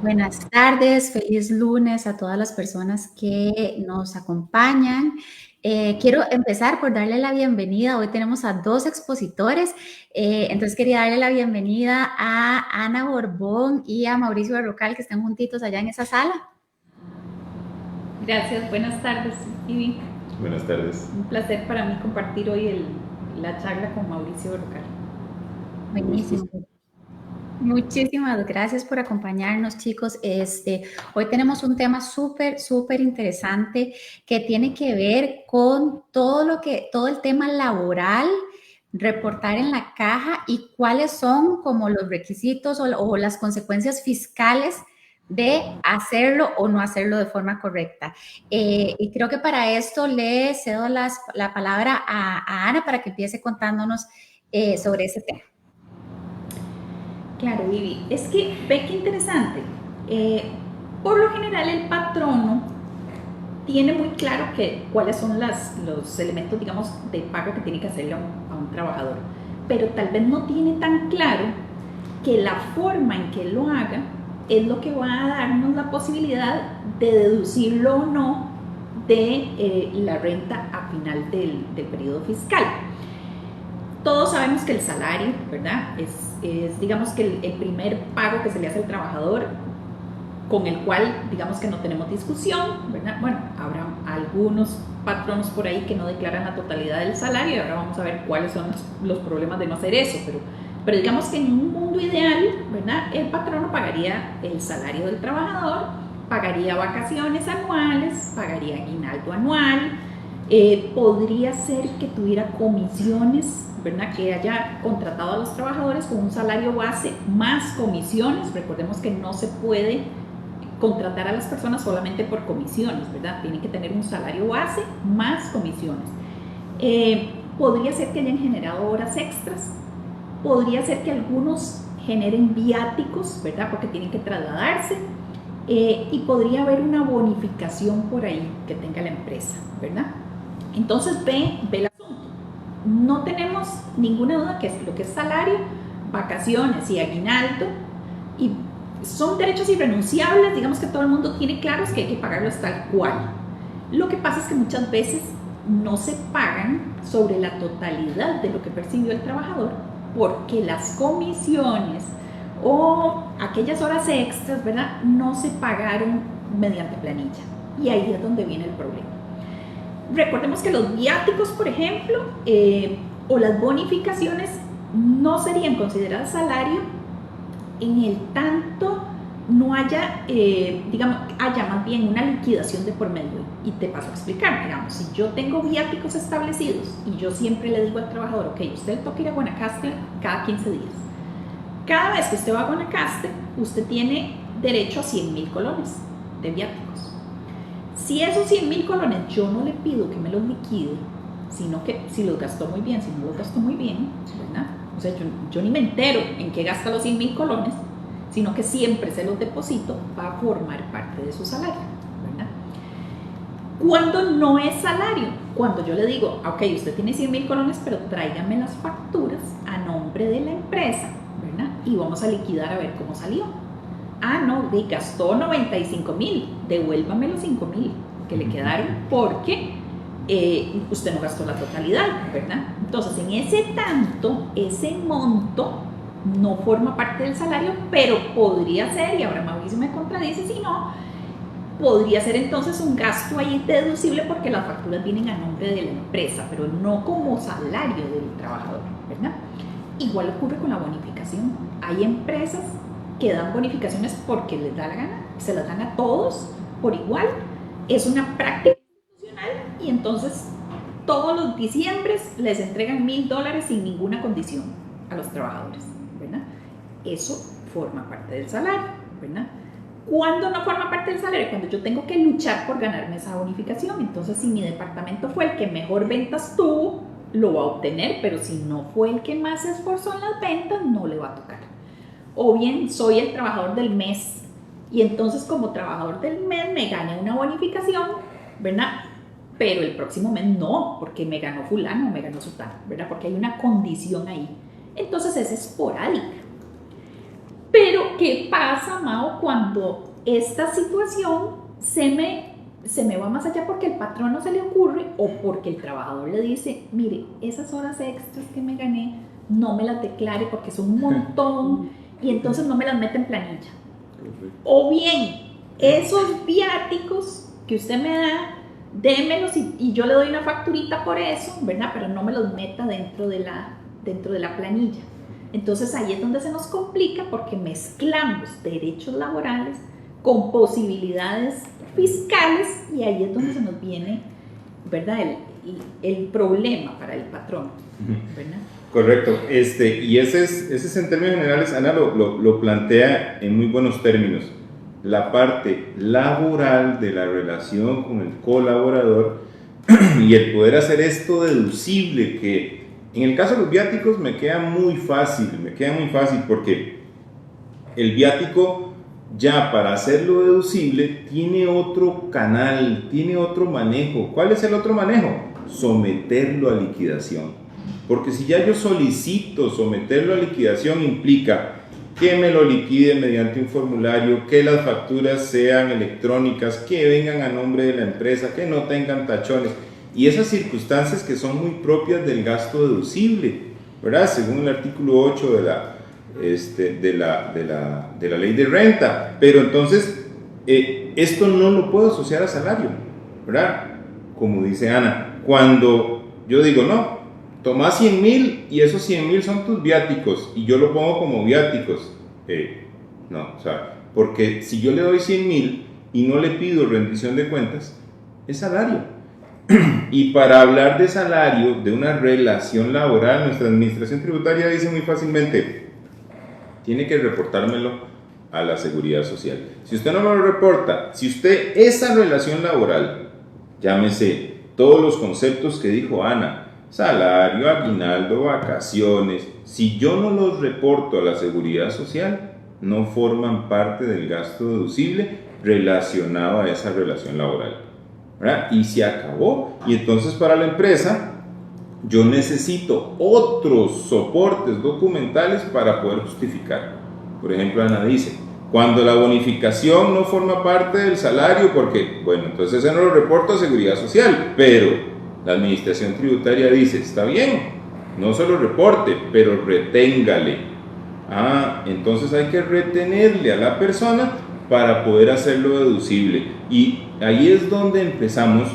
Buenas tardes, feliz lunes a todas las personas que nos acompañan. Quiero empezar por darle la bienvenida. Hoy tenemos a dos expositores, entonces quería darle la bienvenida a Ana Borbón y a Mauricio Berrocal, que están juntitos allá en esa sala. Gracias, buenas tardes, Ivy. Buenas tardes. Un placer para mí compartir hoy la charla con Mauricio Berrocal. Buenísimo. Muchísimas gracias por acompañarnos, chicos. Hoy tenemos un tema súper interesante que tiene que ver con todo el tema laboral, reportar en la caja y cuáles son como los requisitos o las consecuencias fiscales de hacerlo o no hacerlo de forma correcta. Y creo que para esto le cedo la palabra a Ana para que empiece contándonos sobre ese tema. Claro, Vivi, es que ve qué interesante. Por lo general el patrono tiene muy claro cuáles son los elementos, digamos, de pago que tiene que hacerle a un trabajador, pero tal vez no tiene tan claro que la forma en que lo haga es lo que va a darnos la posibilidad de deducirlo o no de la renta a final del periodo fiscal. Todos sabemos que el salario, ¿verdad? Es digamos que el primer pago que se le hace al trabajador, con el cual digamos que no tenemos discusión, ¿verdad? Bueno, habrá algunos patronos por ahí que no declaran la totalidad del salario y ahora vamos a ver cuáles son los problemas de no hacer eso, pero digamos que en un mundo ideal, ¿verdad? El patrono pagaría el salario del trabajador, pagaría vacaciones anuales, pagaría aguinaldo anual, podría ser que tuviera comisiones, ¿verdad? Que haya contratado a los trabajadores con un salario base más comisiones. Recordemos que no se puede contratar a las personas solamente por comisiones, ¿verdad? Tienen que tener un salario base más comisiones. Podría ser que hayan generado horas extras, podría ser que algunos generen viáticos, ¿verdad? Porque tienen que trasladarse, y podría haber una bonificación por ahí que tenga la empresa, ¿verdad? Entonces ve el asunto. No tenemos ninguna duda que es lo que es salario, vacaciones y aguinaldo, y son derechos irrenunciables, digamos que todo el mundo tiene claros que hay que pagarlos tal cual. Lo que pasa es que muchas veces no se pagan sobre la totalidad de lo que percibió el trabajador, porque las comisiones o aquellas horas extras, ¿verdad?, no se pagaron mediante planilla. Y ahí es donde viene el problema. Recordemos que los viáticos, por ejemplo, o las bonificaciones no serían consideradas salario en el tanto no haya, digamos, haya más bien una liquidación de por medio. Y te paso a explicar, digamos, si yo tengo viáticos establecidos y yo siempre le digo al trabajador, ok, usted le toca ir a Guanacaste cada 15 días. Cada vez que usted va a Guanacaste, usted tiene derecho a 100,000 colones de viáticos. Si esos 100,000 colones yo no le pido que me los liquide, sino que si los gastó muy bien, si no los gastó muy bien, ¿verdad? O sea, yo ni me entero en qué gasta los 100,000 colones, sino que siempre se los deposito, va a formar parte de su salario, ¿verdad? ¿Cuándo no es salario? Cuando yo le digo, ok, usted tiene 100,000 colones, pero tráigame las facturas a nombre de la empresa, ¿verdad? Y vamos a liquidar a ver cómo salió. Ah, no, gastó 95,000, devuélvame los 5,000 que le quedaron porque usted no gastó la totalidad, ¿verdad? Entonces, en ese tanto, ese monto no forma parte del salario, pero podría ser, y ahora Mauricio me contradice si no, podría ser entonces un gasto ahí deducible porque las facturas vienen a nombre de la empresa, pero no como salario del trabajador, ¿verdad? Igual ocurre con la bonificación. Hay empresas que dan bonificaciones porque les da la gana, se las dan a todos por igual, es una práctica institucional y entonces todos los diciembres les entregan $1,000 sin ninguna condición a los trabajadores, ¿verdad? Eso forma parte del salario, ¿verdad? ¿Cuándo no forma parte del salario? Cuando yo tengo que luchar por ganarme esa bonificación. Entonces, si mi departamento fue el que mejor ventas tuvo, lo va a obtener, pero si no fue el que más se esforzó en las ventas, no le va a tocar. O bien, soy el trabajador del mes y entonces como trabajador del mes me gané una bonificación, ¿verdad? pero el próximo mes no, porque me ganó fulano, me ganó sutano, ¿verdad? Porque hay una condición ahí. Entonces es esporádica. Pero, ¿qué pasa, Mao, cuando esta situación se me va más allá porque el patrón no se le ocurre o porque el trabajador le dice, mire, esas horas extras que me gané, no me las declare porque son un montón y entonces no me las mete en planilla? O bien, esos viáticos que usted me da, démelos y yo le doy una facturita por eso, ¿verdad? Pero no me los meta dentro de la planilla. Entonces ahí es donde se nos complica porque mezclamos derechos laborales con posibilidades fiscales y ahí es donde se nos viene, ¿verdad? El problema para el patrón, ¿verdad? Correcto, y ese es en términos generales, Ana lo plantea en muy buenos términos. La parte laboral de la relación con el colaborador y el poder hacer esto deducible, que en el caso de los viáticos me queda muy fácil porque el viático ya para hacerlo deducible tiene otro canal, tiene otro manejo. ¿Cuál es el otro manejo? Someterlo a liquidación. Porque si ya yo solicito someterlo a liquidación implica que me lo liquide mediante un formulario, que las facturas sean electrónicas, que vengan a nombre de la empresa, que no tengan tachones y esas circunstancias que son muy propias del gasto deducible, ¿verdad? Según el artículo 8 de la ley de renta. Pero entonces esto no lo puedo asociar a salario, ¿verdad? Como dice Ana, cuando yo digo no, toma 100,000 y esos 100,000 son tus viáticos y yo lo pongo como viáticos. No, o sea, porque si yo le doy 100,000 y no le pido rendición de cuentas, es salario. Y para hablar de salario, de una relación laboral, nuestra administración tributaria dice muy fácilmente, tiene que reportármelo a la Seguridad Social. Si usted no lo reporta, si usted esa relación laboral, llámese todos los conceptos que dijo Ana, salario, aguinaldo, vacaciones, si yo no los reporto a la Seguridad Social, no forman parte del gasto deducible relacionado a esa relación laboral, ¿verdad? Y se acabó. Y entonces para la empresa yo necesito otros soportes documentales para poder justificar. Por ejemplo, Ana dice, cuando la bonificación no forma parte del salario, porque, bueno, entonces ese no lo reporto a Seguridad Social, pero la administración tributaria dice, está bien, no se lo reporte, pero reténgale. Entonces hay que retenerle a la persona para poder hacerlo deducible. Y ahí es donde empezamos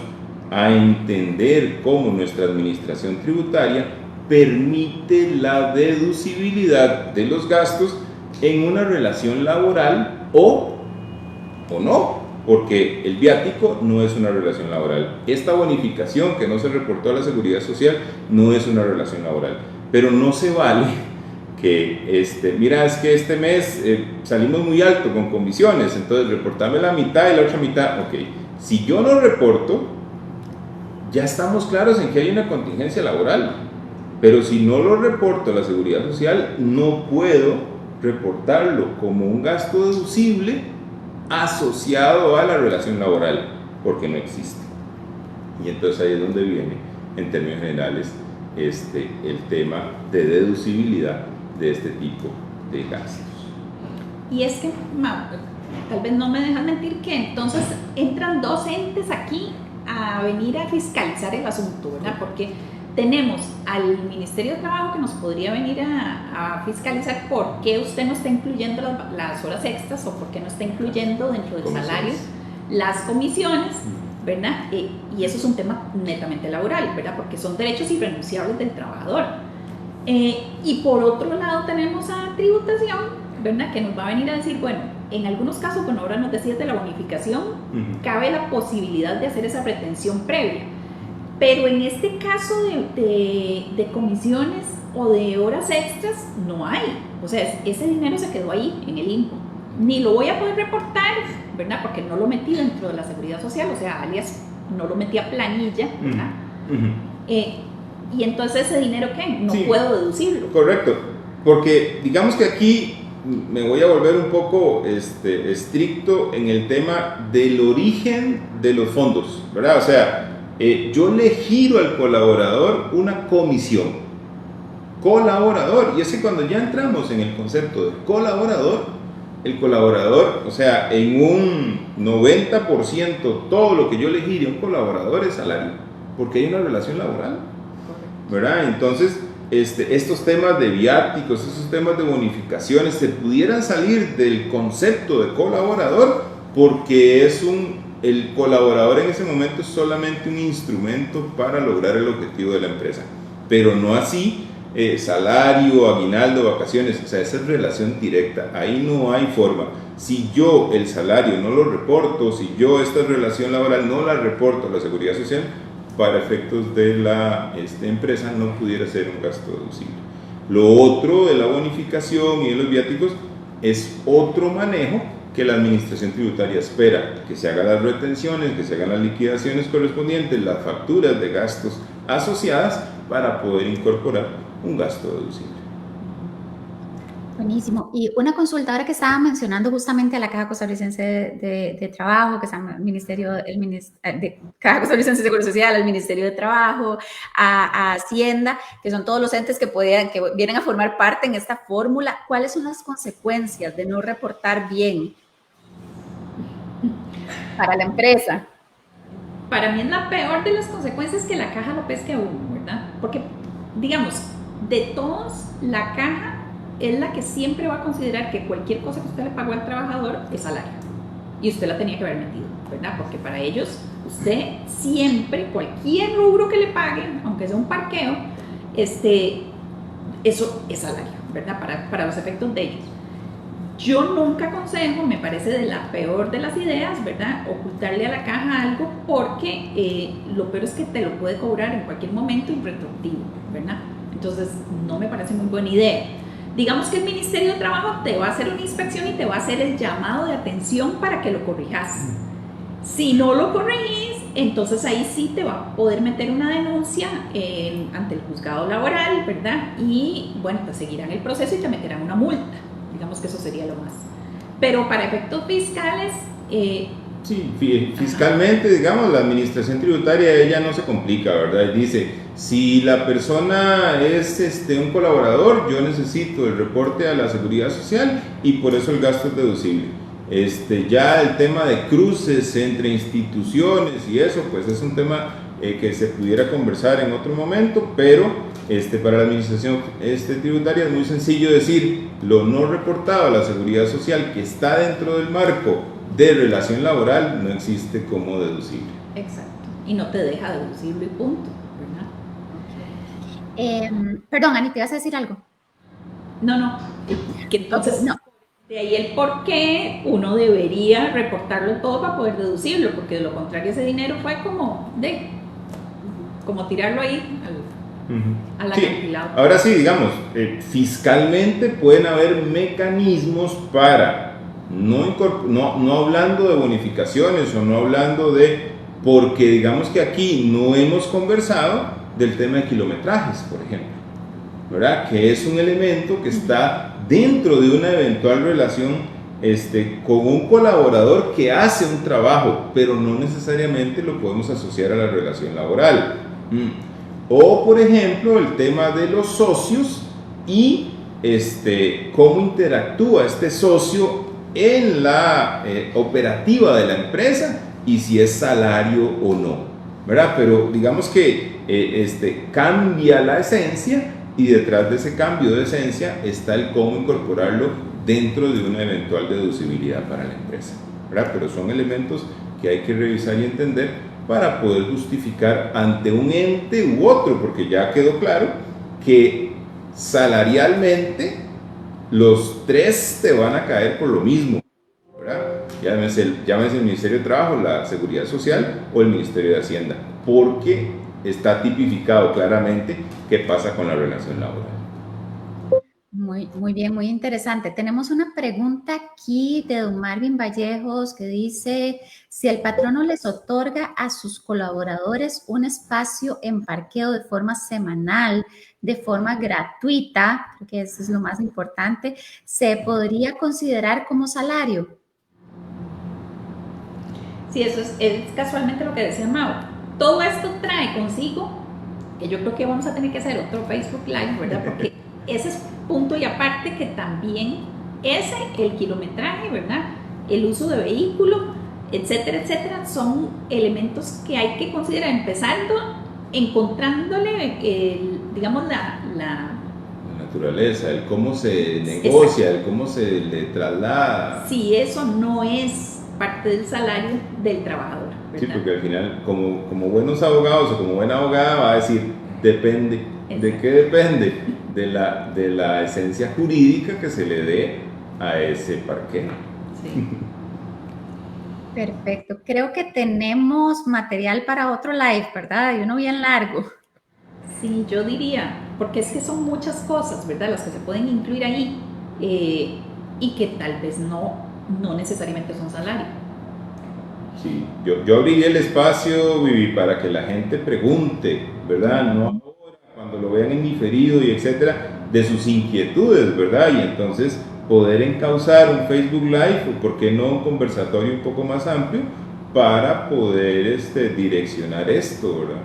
a entender cómo nuestra administración tributaria permite la deducibilidad de los gastos en una relación laboral o no, porque el viático no es una relación laboral. Esta bonificación que no se reportó a la Seguridad Social no es una relación laboral, pero no se vale que mira, es que este mes salimos muy alto con comisiones, entonces reportame la mitad y la otra mitad. Ok, si yo no reporto, ya estamos claros en que hay una contingencia laboral, pero si no lo reporto a la Seguridad Social, no puedo reportarlo como un gasto deducible asociado a la relación laboral, porque no existe. Y entonces ahí es donde viene, en términos generales, el tema de deducibilidad de este tipo de gastos. Y es que, tal vez no me dejan mentir, que entonces entran dos entes aquí a venir a fiscalizar el asunto, ¿verdad? Porque tenemos al Ministerio de Trabajo que nos podría venir a fiscalizar por qué usted no está incluyendo las horas extras o por qué no está incluyendo dentro del salario las comisiones, ¿verdad? Y eso es un tema netamente laboral, ¿verdad? Porque son derechos irrenunciables del trabajador. Y por otro lado tenemos a tributación, ¿verdad? Que nos va a venir a decir, bueno, en algunos casos, bueno, ahora nos decías de la bonificación, cabe la posibilidad de hacer esa retención previa. Pero en este caso de comisiones o de horas extras, no hay. O sea, ese dinero se quedó ahí, en el limbo. Ni lo voy a poder reportar, ¿verdad? Porque no lo metí dentro de la Seguridad Social, o sea, alias, no lo metí a planilla, ¿verdad? Y entonces ese dinero, ¿qué? No puedo deducirlo. Correcto, porque digamos que aquí me voy a volver un poco estricto en el tema del origen de los fondos, ¿verdad? O sea, yo le giro al colaborador una comisión. Colaborador, y es que cuando ya entramos en el concepto de colaborador, el colaborador, o sea, en un 90% todo lo que yo le gire a un colaborador es salario, porque hay una relación laboral, ¿verdad? Entonces, estos temas de viáticos, esos temas de bonificaciones, se pudieran salir del concepto de colaborador, porque el colaborador en ese momento es solamente un instrumento para lograr el objetivo de la empresa, pero no así salario, aguinaldo, vacaciones, o sea, esa es relación directa, ahí no hay forma. Si yo el salario no lo reporto, si yo esta relación laboral no la reporto a la Seguridad Social, para efectos de la empresa no pudiera ser un gasto deducible. Lo otro de la bonificación y de los viáticos es otro manejo que la administración tributaria espera, que se hagan las retenciones, que se hagan las liquidaciones correspondientes, las facturas de gastos asociadas para poder incorporar un gasto deducible. Buenísimo. Y una consulta ahora que estaba mencionando justamente a la Caja Costarricense de Trabajo, que es Caja Costarricense de Seguro Social, al Ministerio de Trabajo, a Hacienda, que son todos los entes que vienen a formar parte en esta fórmula. ¿Cuáles son las consecuencias de no reportar bien para la empresa? Para mí es la peor de las consecuencias que la caja lo pesque a uno, ¿verdad? Porque, digamos, de todos, la caja es la que siempre va a considerar que cualquier cosa que usted le pagó al trabajador es salario. Y usted la tenía que haber metido, ¿verdad? Porque para ellos, usted siempre, cualquier rubro que le paguen, aunque sea un parqueo, eso es salario, ¿verdad? Para los efectos de ellos. Yo nunca aconsejo, me parece de la peor de las ideas, ¿verdad? Ocultarle a la caja algo, porque lo peor es que te lo puede cobrar en cualquier momento y retroactivo, ¿verdad? Entonces no me parece muy buena idea. Digamos que el Ministerio de Trabajo te va a hacer una inspección y te va a hacer el llamado de atención para que lo corrijas. Si no lo corregís, entonces ahí sí te va a poder meter una denuncia ante el juzgado laboral, ¿verdad? Y bueno, te seguirán el proceso y te meterán una multa. Digamos que eso sería lo más. Pero para efectos fiscales... sí, fiscalmente, digamos, la administración tributaria, ella no se complica, ¿verdad? Dice, si la persona es un colaborador, yo necesito el reporte a la Seguridad Social y por eso el gasto es deducible. Ya el tema de cruces entre instituciones y eso, pues es un tema que se pudiera conversar en otro momento, pero para la administración tributaria es muy sencillo decir lo no reportado a la Seguridad Social que está dentro del marco de relación laboral no existe como deducible. Exacto, y no te deja deducible, punto, ¿verdad? Perdón, Ani, ¿te ibas a decir algo? No, que entonces... Okay, no. De ahí el por qué uno debería reportarlo todo para poder deducirlo, porque de lo contrario ese dinero fue como tirarlo ahí al acantilado. Sí. Ahora sí, digamos, fiscalmente pueden haber mecanismos para, no hablando de bonificaciones o no hablando porque digamos que aquí no hemos conversado del tema de kilometrajes, por ejemplo, ¿verdad? Que es un elemento que está dentro de una eventual relación con un colaborador que hace un trabajo, pero no necesariamente lo podemos asociar a la relación laboral. O, por ejemplo, el tema de los socios y cómo interactúa este socio en la operativa de la empresa y si es salario o no, ¿verdad? Pero digamos que cambia la esencia y detrás de ese cambio de esencia está el cómo incorporarlo dentro de una eventual deducibilidad para la empresa, ¿verdad? Pero son elementos que hay que revisar y entender para poder justificar ante un ente u otro, porque ya quedó claro que salarialmente los tres te van a caer por lo mismo, ¿verdad? Llámese el Ministerio de Trabajo, la Seguridad Social o el Ministerio de Hacienda, porque está tipificado claramente qué pasa con la relación laboral. Muy bien, muy interesante. Tenemos una pregunta aquí de don Marvin Vallejos que dice, si el patrono les otorga a sus colaboradores un espacio en parqueo de forma semanal, de forma gratuita, creo que eso es lo más importante, ¿se podría considerar como salario? Sí, eso es casualmente lo que decía Mau. todo esto trae consigo, que yo creo que vamos a tener que hacer otro Facebook Live, ¿verdad? Porque ese es punto y aparte que también el kilometraje, ¿verdad? El uso de vehículo, etcétera, etcétera, son elementos que hay que considerar, empezando encontrándole, digamos, la naturaleza, el cómo se negocia, el cómo se le traslada. Si eso no es parte del salario del trabajador, ¿verdad? Sí, porque al final, como buenos abogados o como buena abogada, va a decir, depende. ¿De qué depende? De la esencia jurídica que se le dé a ese parqueo. Sí. Perfecto. Creo que tenemos material para otro live, ¿verdad? Y uno bien largo. Sí, yo diría, porque es que son muchas cosas, ¿verdad? Las que se pueden incluir ahí y que tal vez no necesariamente son salario. Sí, yo abriría el espacio, Vivi, para que la gente pregunte, ¿verdad? No ahora, cuando lo vean en diferido y etcétera, de sus inquietudes, ¿verdad? Y entonces poder encauzar un Facebook Live o, ¿por qué no, un conversatorio un poco más amplio para poder direccionar esto, ¿verdad?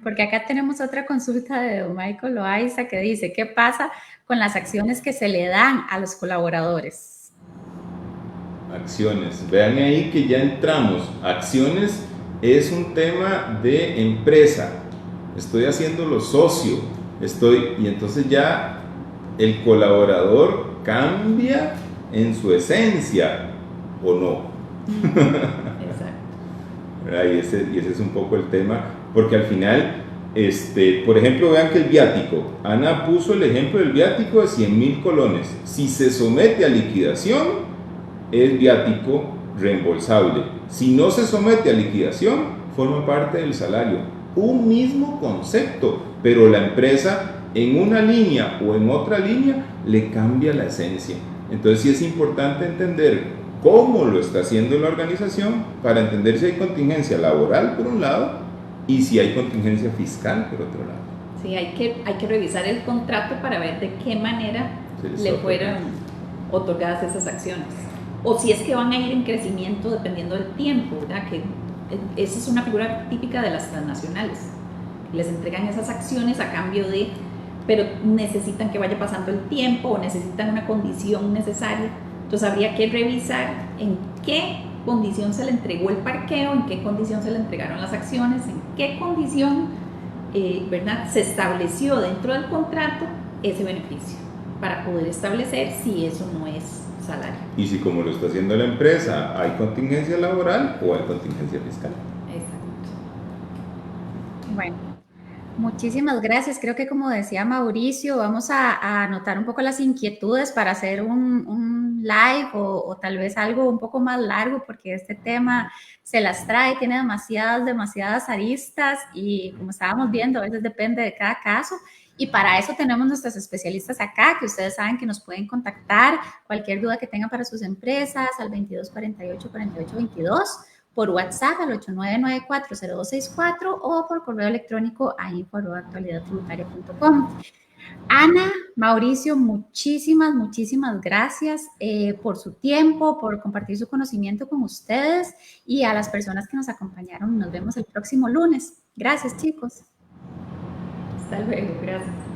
Porque acá tenemos otra consulta de don Michael Loaiza que dice, ¿qué pasa con las acciones que se le dan a los colaboradores? Acciones. Vean ahí que ya entramos. Acciones es un tema de empresa. Estoy haciéndolo socio. Y entonces ya el colaborador cambia en su esencia, ¿o no? Exacto. Y ese es un poco el tema, porque al final, por ejemplo, vean que el viático, Ana puso el ejemplo del viático de 100,000 colones. Si se somete a liquidación, es viático reembolsable. Si no se somete a liquidación, forma parte del salario. Un mismo concepto, pero la empresa en una línea o en otra línea le cambia la esencia. Entonces sí es importante entender cómo lo está haciendo la organización para entender si hay contingencia laboral por un lado y si hay contingencia fiscal por otro lado. Sí, hay que revisar el contrato para ver de qué manera le fueron otorgadas esas acciones. O si es que van a ir en crecimiento dependiendo del tiempo, ¿verdad? Que esa es una figura típica de las transnacionales. Les entregan esas acciones a cambio de, pero necesitan que vaya pasando el tiempo o necesitan una condición necesaria. Entonces habría que revisar en qué condición se le entregó el parqueo, en qué condición se le entregaron las acciones, en qué condición, ¿verdad?, se estableció dentro del contrato ese beneficio para poder establecer si eso no es salario. Y si, como lo está haciendo la empresa, hay contingencia laboral o hay contingencia fiscal. Exacto. Bueno, muchísimas gracias. Creo que, como decía Mauricio, vamos a anotar un poco las inquietudes para hacer un live o tal vez algo un poco más largo, porque este tema se las trae, tiene demasiadas aristas y, como estábamos viendo, a veces depende de cada caso. Y para eso tenemos nuestros especialistas acá, que ustedes saben que nos pueden contactar cualquier duda que tengan para sus empresas al 2248-4822, por WhatsApp al 8994-0264 o por correo electrónico a info@actualidadtributaria.com. Ana, Mauricio, muchísimas gracias por su tiempo, por compartir su conocimiento con ustedes, y a las personas que nos acompañaron. Nos vemos el próximo lunes. Gracias, chicos. Hasta luego, gracias.